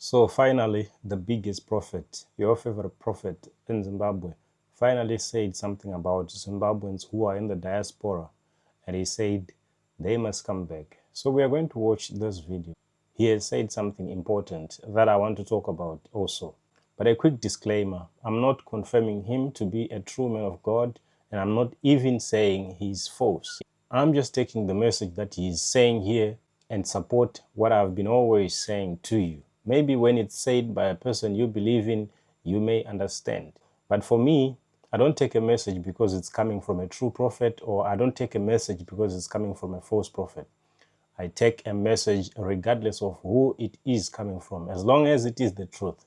So finally, the biggest prophet, your favorite prophet in Zimbabwe, finally said something about Zimbabweans who are in the diaspora. And he said they must come back. So we are going to watch this video. He has said something important that I want to talk about also. But a quick disclaimer, I'm not confirming him to be a true man of God, and I'm not even saying he's false. I'm just taking the message that he's saying here and support what I've been always saying to you. Maybe when it's said by a person you believe in, you may understand. But for me, I don't take a message because it's coming from a true prophet, or I don't take a message because it's coming from a false prophet. I take a message regardless of who it is coming from, as long as it is the truth.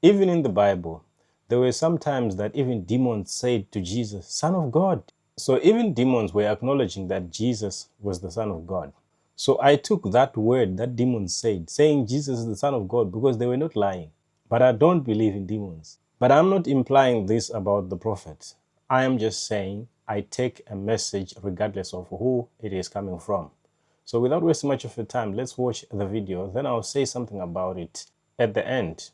Even in the Bible, there were some times that even demons said to Jesus, Son of God. So even demons were acknowledging that Jesus was the Son of God. So I took that word that demons said, saying Jesus is the Son of God, because they were not lying. But I don't believe in demons. But I'm not implying this about the prophet. I am just saying I take a message regardless of who it is coming from. So without wasting much of your time, let's watch the video. Then I'll say something about it at the end.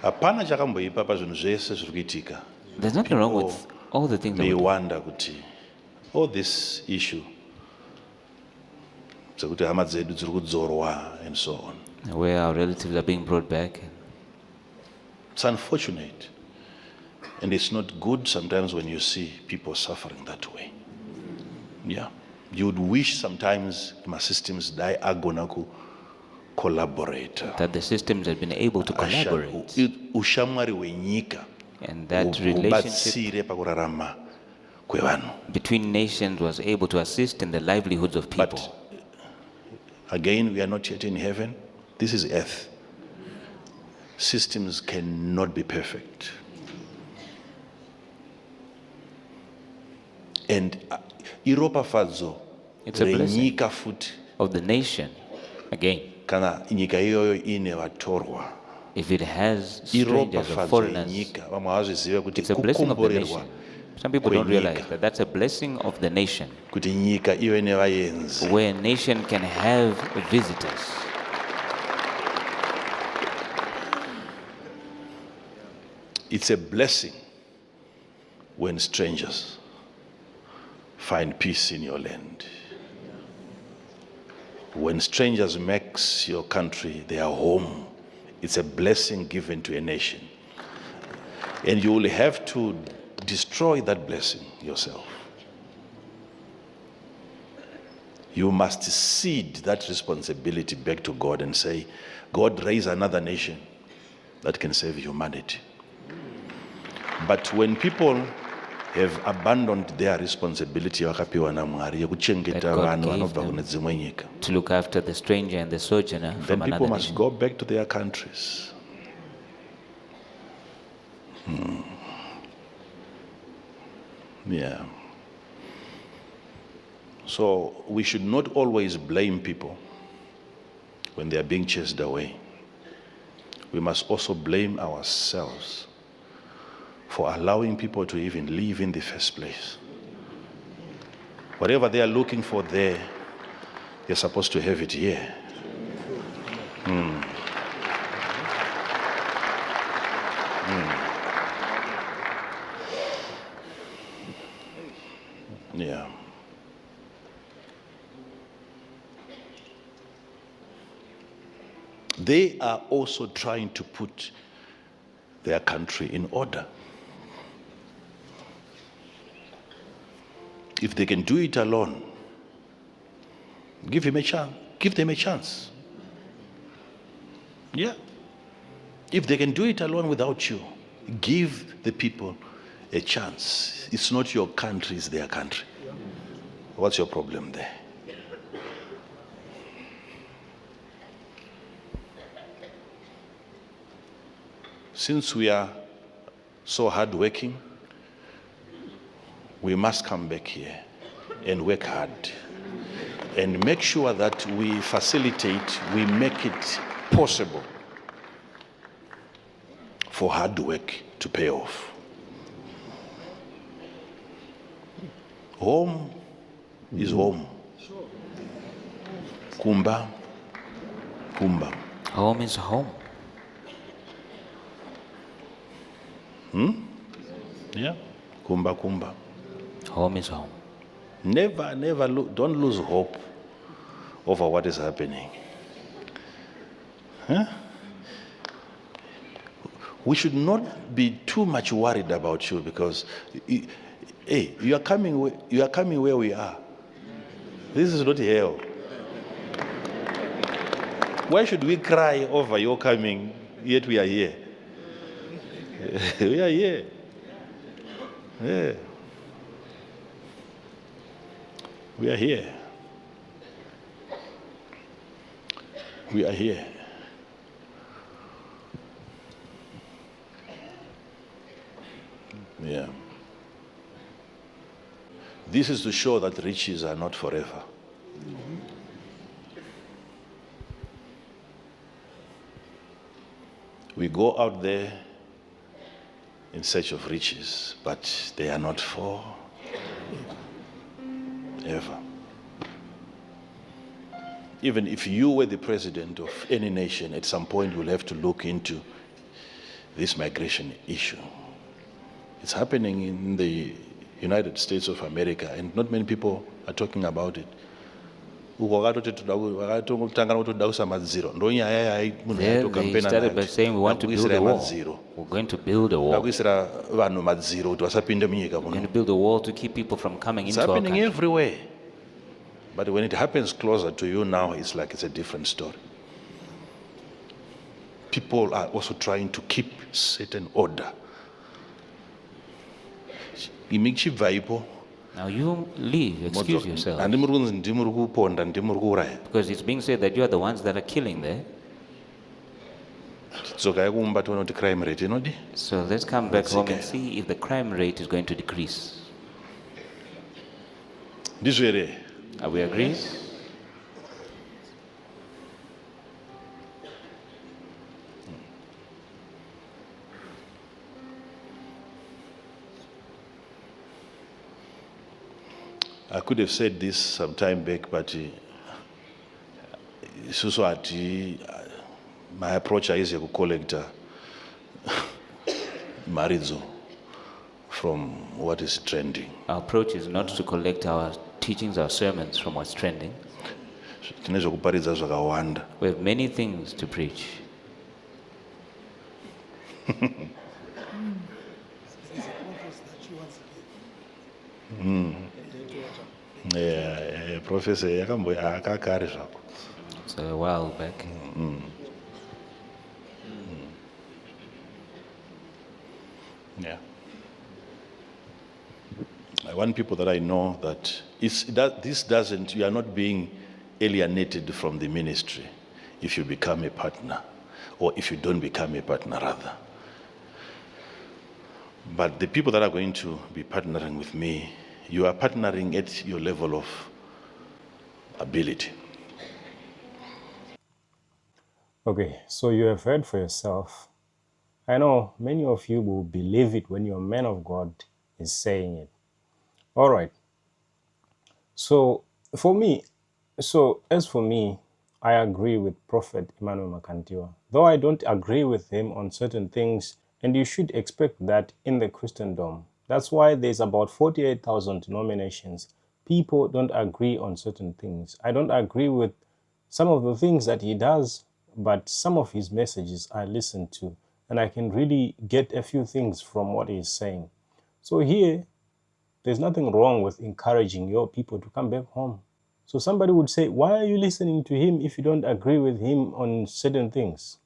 Hapana chakamboipa pazvinhu zvese zviri kuitika. There's nothing wrong with all the things that we do. Meiwanda kuti all this issue dzekuti hama dzedu dziri kudzorwa and so on. Where our relatives are being brought back. It's unfortunate, and it's not good sometimes when you see people suffering that way. Yeah, you would wish sometimes my systems die agonaku collaborate. That the systems have been able to collaborate. Ushamwari wenyika. And that relationship between nations was able to assist in the livelihoods of people. But again, we are not yet in heaven. This is earth. Systems cannot be perfect. And Europa fadzo, it's a blessing of the nation. Again, if it has strangers or foreigners, it's a blessing of the nation. Some people don't realize that that's a blessing of the nation, where a nation can have visitors. It's a blessing when strangers find peace in your land. When strangers make your country their home, it's a blessing given to a nation. And you will have to destroy that blessing yourself. You must cede that responsibility back to God and say, God, raise another nation that can save humanity. But when people have abandoned their responsibility to look after the stranger and the sojourner, then people must go back to their countries. Yeah. So we should not always blame people when they are being chased away. We must also blame ourselves for allowing people to even live in the first place. Whatever they are looking for there, they're supposed to have it here. Yeah. They are also trying to put their country in order. If they can do it alone, give him a chance. Give them a chance. Yeah. If they can do it alone without you, give the people a chance. It's not your country, it's their country. What's your problem there? Since we are so hardworking, we must come back here and work hard and make sure that we facilitate, we make it possible for hard work to pay off. Home is home. Kumba, kumba. Home is home. Yeah, kumba kumba. Home is home. Never, don't lose hope over what is happening. Huh? We should not be too much worried about you because, hey, you are coming where we are. This is not hell. Why should we cry over your coming, yet we are here? We are here. Yeah. We are here. We are here. Yeah. This is to show that riches are not forever. We go out there in search of riches, but they are not for ever. Even if you were the president of any nation, at some point you'll have to look into this migration issue. It's happening in the United States of America, and not many people are talking about it. There they started by saying we want to build a wall. We're going to build a wall. We're going to build a wall to keep people from coming into our country. It's happening everywhere. But when it happens closer to you now, it's like it's a different story. People are also trying to keep certain order. Now you leave, excuse yourself. Because it's being said that you are the ones that are killing there. So let's come back home and see if the crime rate is going to decrease. Are we agreed? I could have said this some time back, but my approach is to collect marizo from what is trending. Our approach is not to collect our teachings, our sermons from what's trending. We have many things to preach. Yeah, Professor, it's a while back. Yeah. I want people that I know that you are not being alienated from the ministry if you become a partner, or if you don't become a partner rather. But the people that are going to be partnering with me, you are partnering at your level of ability. Okay, so you have heard for yourself. I know many of you will believe it when your man of God is saying it. All right. So as for me, I agree with Prophet Emmanuel Makandiwa, though I don't agree with him on certain things, and you should expect that in the Christendom. That's why there's about 48,000 denominations. People don't agree on certain things. I don't agree with some of the things that he does, but some of his messages I listen to, and I can really get a few things from what he's saying. So here, there's nothing wrong with encouraging your people to come back home. So somebody would say, why are you listening to him if you don't agree with him on certain things?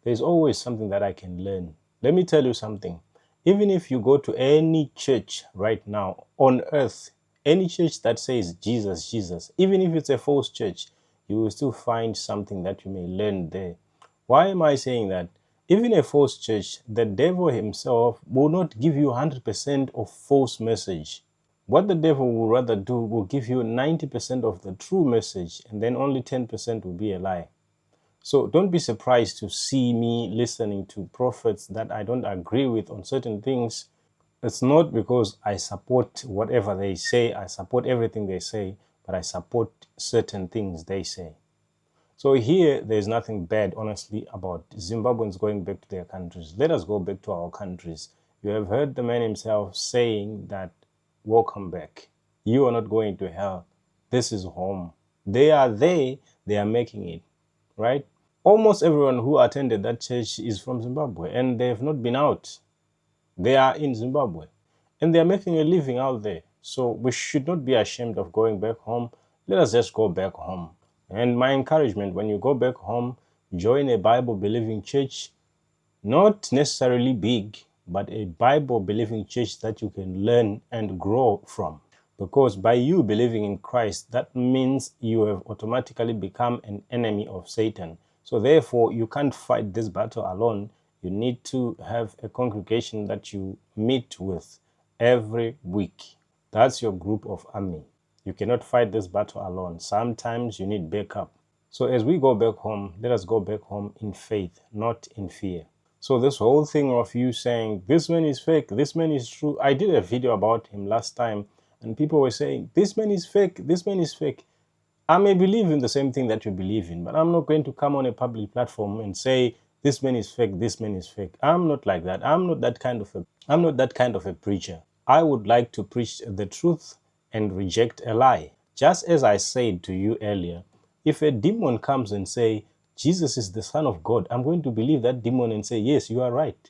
There's always something that I can learn. Let me tell you something. Even if you go to any church right now on earth, any church that says Jesus, Jesus, even if it's a false church, you will still find something that you may learn there. Why am I saying that? Even a false church, the devil himself will not give you 100% of false message. What the devil will rather do will give you 90% of the true message, and then only 10% will be a lie. So don't be surprised to see me listening to prophets that I don't agree with on certain things. It's not because I support whatever they say, I support everything they say, but I support certain things they say. So here, there's nothing bad, honestly, about Zimbabweans going back to their countries. Let us go back to our countries. You have heard the man himself saying that, welcome back. You are not going to hell. This is home. They are there. They are making it, right? Almost everyone who attended that church is from Zimbabwe, and they have not been out. They are in Zimbabwe, and they are making a living out there. So we should not be ashamed of going back home. Let us just go back home. And my encouragement, when you go back home, join a Bible-believing church, not necessarily big, but a Bible-believing church that you can learn and grow from. Because by you believing in Christ, that means you have automatically become an enemy of Satan. So therefore, you can't fight this battle alone. You need to have a congregation that you meet with every week. That's your group of army. You cannot fight this battle alone. Sometimes you need backup. So as we go back home, let us go back home in faith, not in fear. So this whole thing of you saying, this man is fake, this man is true. I did a video about him last time, and people were saying, this man is fake, this man is fake. I may believe in the same thing that you believe in, but I'm not going to come on a public platform and say, this man is fake, this man is fake. I'm not like that. I'm not that kind of a preacher. I would like to preach the truth and reject a lie. Just as I said to you earlier, if a demon comes and say, Jesus is the Son of God, I'm going to believe that demon and say, yes, you are right.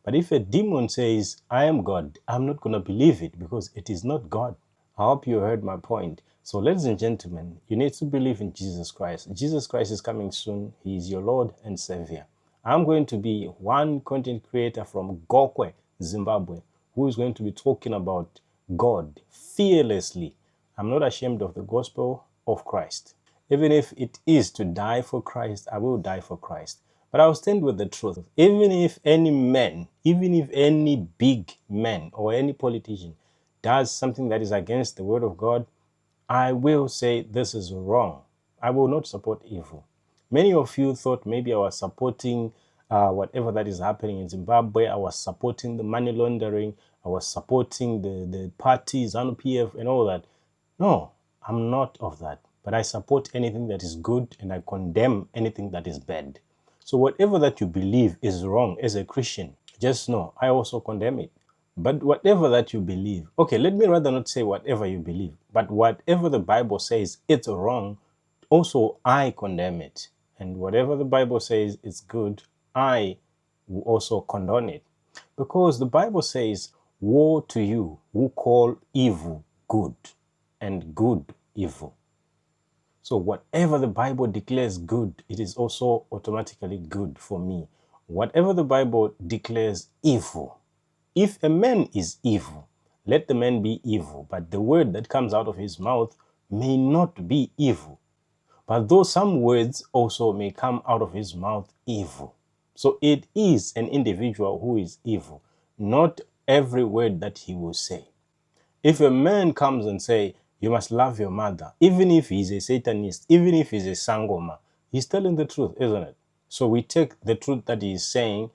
But if a demon says, I am God, I'm not going to believe it because it is not God. I hope you heard my point. So ladies and gentlemen, you need to believe in Jesus Christ. Jesus Christ is coming soon. He is your Lord and Savior. I'm going to be one content creator from Gokwe, Zimbabwe, who is going to be talking about God fearlessly. I'm not ashamed of the gospel of Christ. Even if it is to die for Christ, I will die for Christ. But I'll stand with the truth. Even if any man, even if any big man or any politician does something that is against the word of God, I will say this is wrong. I will not support evil. Many of you thought maybe I was supporting whatever that is happening in Zimbabwe. I was supporting the money laundering. I was supporting the parties, ZANU-PF and all that. No, I'm not of that. But I support anything that is good and I condemn anything that is bad. So whatever that you believe is wrong as a Christian, just know I also condemn it. But whatever that you believe, okay, let me rather not say whatever you believe, but whatever the Bible says it's wrong, also I condemn it. And whatever the Bible says is good, I will also condone it. Because the Bible says, woe to you who call evil good and good evil. So whatever the Bible declares good, it is also automatically good for me. Whatever the Bible declares evil, if a man is evil, let the man be evil, but the word that comes out of his mouth may not be evil. But though some words also may come out of his mouth evil. So it is an individual who is evil, not every word that he will say. If a man comes and say, you must love your mother, even if he's a Satanist, even if he's a Sangoma, he's telling the truth, isn't it? So we take the truth that he is saying,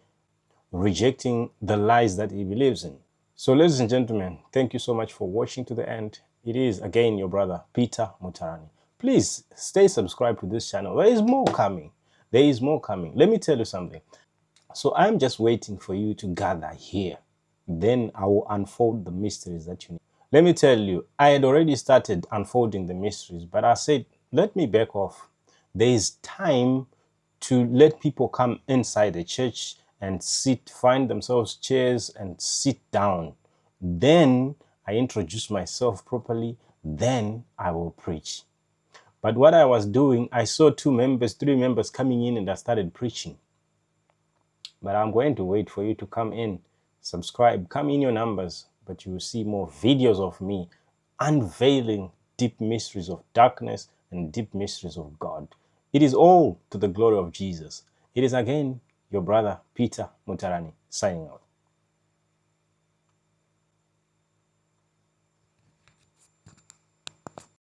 rejecting the lies that he believes in. So ladies and gentlemen, thank you so much for watching to the end. It is again your brother Peter Mutarani. Please stay subscribed to this channel. There is more coming. There is more coming. Let me tell you something. So I'm just waiting for you to gather here. Then I will unfold the mysteries that you need. Let me tell you, I had already started unfolding the mysteries, but I said, let me back off. There is time to let people come inside the church and sit, find themselves chairs and sit down. Then I introduce myself properly. Then I will preach. But what I was doing, I saw 2 members, 3 members coming in and I started preaching. But I'm going to wait for you to come in, subscribe, come in your numbers, but you will see more videos of me unveiling deep mysteries of darkness and deep mysteries of God. It is all to the glory of Jesus. It is again your brother Peter Mutarani signing out.